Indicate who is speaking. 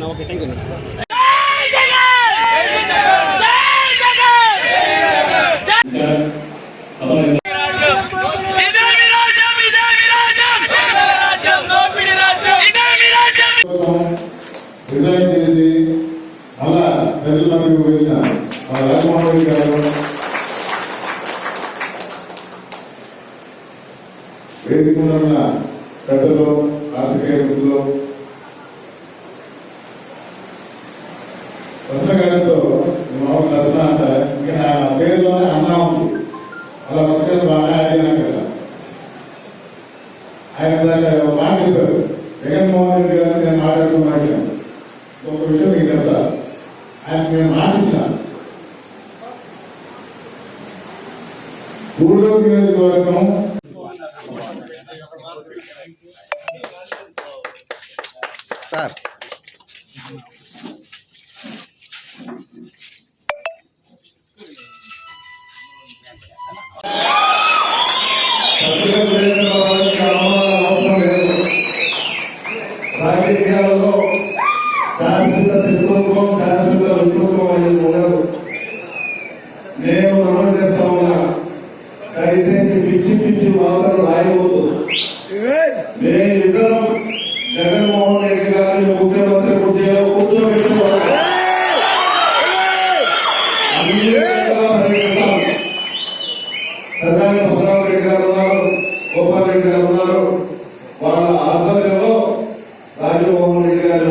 Speaker 1: Okay, thank you.
Speaker 2: Resign చేసి అలా ప్రజలకు వెళ్ళిన రాజమోహన్ రెడ్డి గారు వేదిక ఉన్న పెద్దలు రాజకీయ వృద్ధులు కృష్ణ గారితో మామూలు కృష్ణ అంటే ఇంకా నా పేరులోనే అన్నా ఉంది. అలా పక్కన బాగా అడిగినా కదా ఆయన దాకా మాట చెప్పారు. జగన్మోహన్ రెడ్డి గారు నేను మాట్లాడుతున్నాను. ఒక విషయం మీకు చెప్తా, ఆయన నేను మాటించాను. గూడూరు నియోజకవర్గం
Speaker 1: సార్
Speaker 2: రాజకీయాలలో శాశ్వత శత్రుత్వం శాశ్వత వికృత్వం అనేది ఉండదు. నేను నమోదు చేస్తా ఉన్నా, దయచేసి పిచ్చి పిచ్చి వాదనలు రాయవద్దు. మేమిద్దరం జగన్మోహన్ రెడ్డి గారిని ముఖ్యమంత్రి కుర్చీలో కూర్చోబెట్టుకోవాలి. ప్రధాని పద్మనాభ రెడ్డి గారు ఉన్నారు, గోపాల్ రెడ్డి గారు ఉన్నారు,